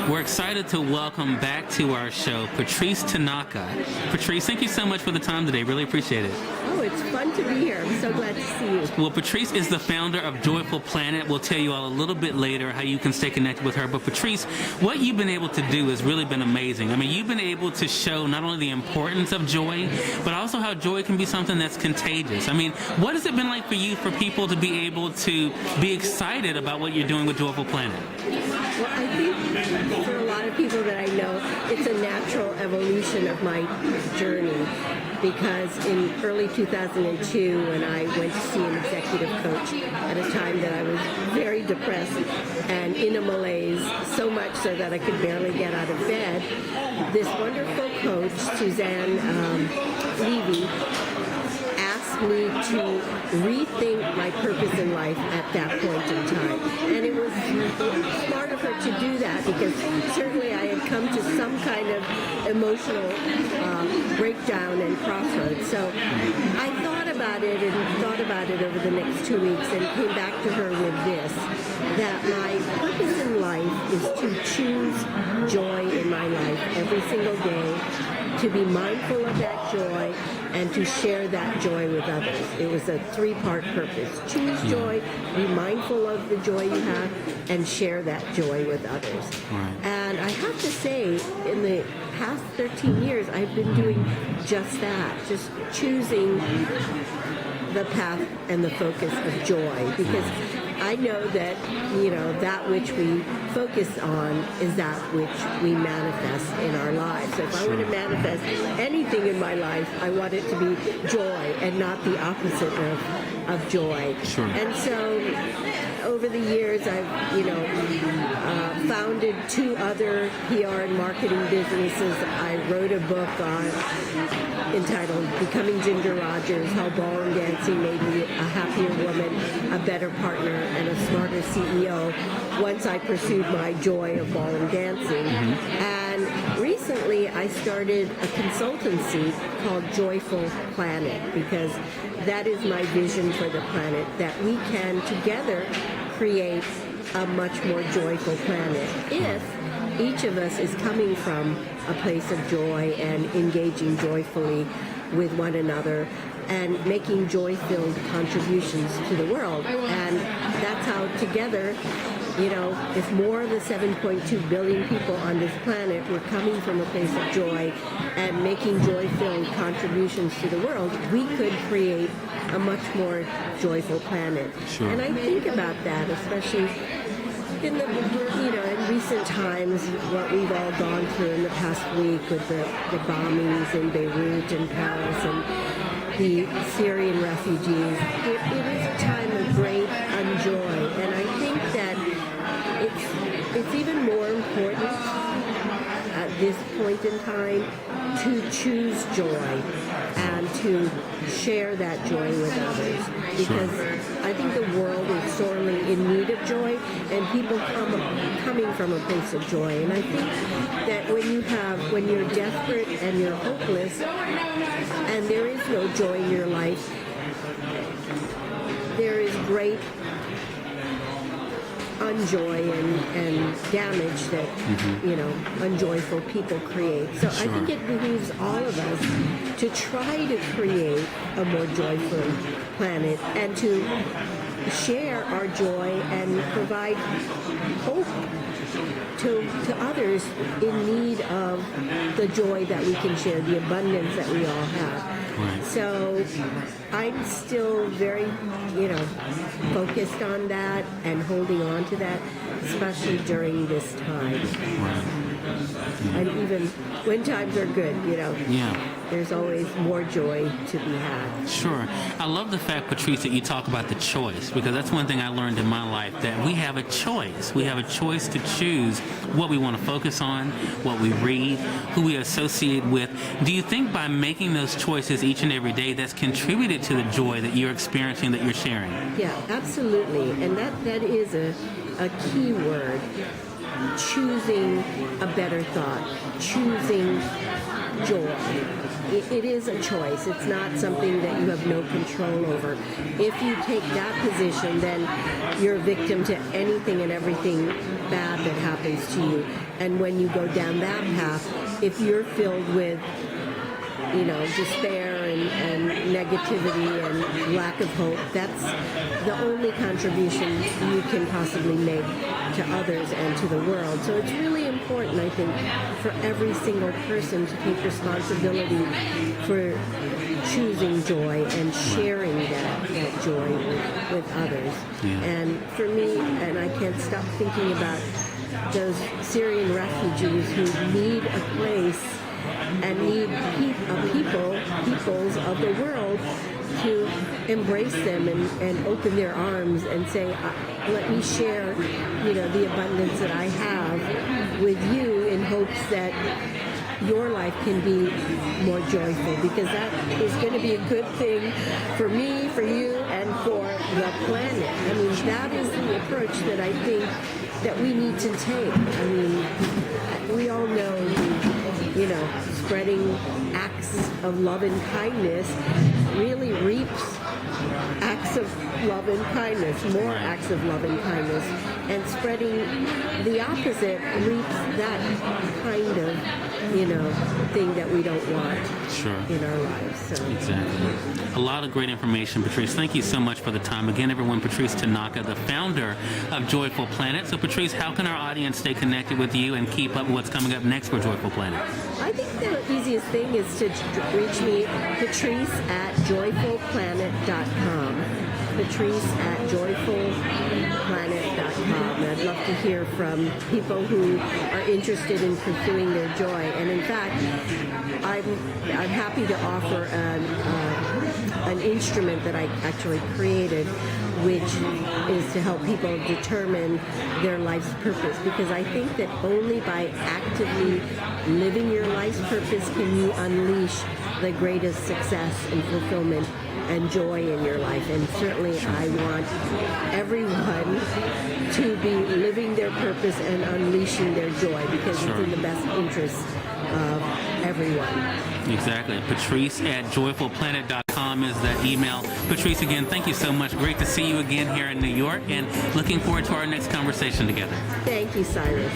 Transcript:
We're excited to welcome back to our show Patrice Tanaka. Patrice, thank you so much for the time today. Really appreciate it. Oh, it's fun to be here. I'm so glad to see you. Well, Patrice is the founder of Joyful Planet. We'll tell you all a little bit later how you can stay connected with her. But Patrice, what you've been able to do has really been amazing. I mean, you've been able to show not only the importance of joy, but also how joy can be something that's contagious. I mean, what has it been like for you, for people to be able to be excited about what you're doing with Joyful Planet? Well, I think for a lot of people that I know, it's a natural evolution of my journey, because in early 2002, when I went to see an executive coach at a time that I was very depressed and in a malaise, so much so that I could barely get out of bed, this wonderful coach, Suzanne Levy, asked me to rethink my purpose in life at that point in time. And it was smart of her to do that, because certainly I had come to some kind of emotional breakdown and crossroads. So I thought about it over the next 2 weeks and came back to her with this, that my purpose in life is to choose joy in my life every single day, to be mindful of that joy, and to share that joy with others. It was a three-part purpose. Choose joy, be mindful of the joy you have, and share that joy with others. Right. And I have to say, in the past 13 years, I've been doing just that, just choosing the path and the focus of joy, because I know that, that which we focus on is that which we manifest in our lives. So if I want to manifest anything in my life, I want it to be joy and not the opposite of joy. Sure. And so over the years, I've, founded 2 other PR and marketing businesses. I wrote a book entitled Becoming Ginger Rogers, How Ballroom Dancing Made Me a Happier Woman, a Better Partner, and a Smarter CEO once I pursued my joy of ballroom dancing. And recently I started a consultancy called Joyful Planet, because that is my vision for the planet, that we can together create a much more joyful planet if each of us is coming from a place of joy and engaging joyfully with one another and making joy-filled contributions to the world. And that's how together, if more of the 7.2 billion people on this planet were coming from a place of joy and making joy-filled contributions to the world, we could create a much more joyful planet. Sure. And I think about that, especially in in recent times, what we've all gone through in the past week with the bombings in Beirut and Paris and the Syrian refugees. It is a time of great unjoy, and I think that it's even more important at this point in time to choose joy and to share that joy with others, because I think the world is sorely in need of joy, and people coming from a place of joy. And I think that when you're desperate and you're hopeless and there is no joy in your life, there is great unjoy and damage that unjoyful people create. So I think it behooves all of us to try to create a more joyful planet and to share our joy and provide hope to others in need of the joy that we can share, the abundance that we all have. Right. So I'm still very, focused on that and holding on to that, especially during this time. Right. And even when times are good, there's always more joy to be had. Sure. I love the fact, Patrice, that you talk about the choice, because that's one thing I learned in my life, that we have a choice. We have a choice to choose what we want to focus on, what we read, who we associate with. Do you think by making those choices each and every day, that's contributed to the joy that you're experiencing, that you're sharing? Yeah, absolutely. And that is a key word. Choosing a better thought, choosing joy. It is a choice. It's not something that you have no control over. If you take that position, then you're a victim to anything and everything bad that happens to you. And when you go down that path, if you're filled with despair and negativity and lack of hope, that's the only contribution you can possibly make to others and to the world. So it's really important, I think, for every single person to take responsibility for choosing joy and sharing that joy with others. Yeah. And for me, and I can't stop thinking about those Syrian refugees who need a place and need peoples of the world to embrace them and open their arms and say, let me share, the abundance that I have with you in hopes that your life can be more joyful, because that is going to be a good thing for me, for you, and for the planet. I mean, that is the approach that I think that we need to take. I mean, we all know spreading acts of love and kindness really reaps acts of love and kindness, more acts of love and kindness, and spreading the opposite reaps that kind of, thing that we don't want in our lives. So. Exactly. A lot of great information, Patrice. Thank you so much for the time. Again, everyone, Patrice Tanaka, the founder of Joyful Planet. So, Patrice, how can our audience stay connected with you and keep up with what's coming up next for Joyful Planet? I think the easiest thing is to reach me, Patrice at joyfulplanet.com. Patrice at joyfulplanet.com. I'd love to hear from people who are interested in pursuing their joy. And in fact, I'm happy to offer an instrument that I actually created, which is to help people determine their life's purpose. Because I think that only by actively living your life's purpose can you unleash the greatest success and fulfillment and joy in your life. And certainly I want everyone to be living their purpose and unleashing their joy, because it's in the best interest of everyone. Exactly. Patrice at joyfulplanet.com is that email. Patrice, again, thank you so much. Great to see you again here in New York, and looking forward to our next conversation together. Thank you, Cyrus.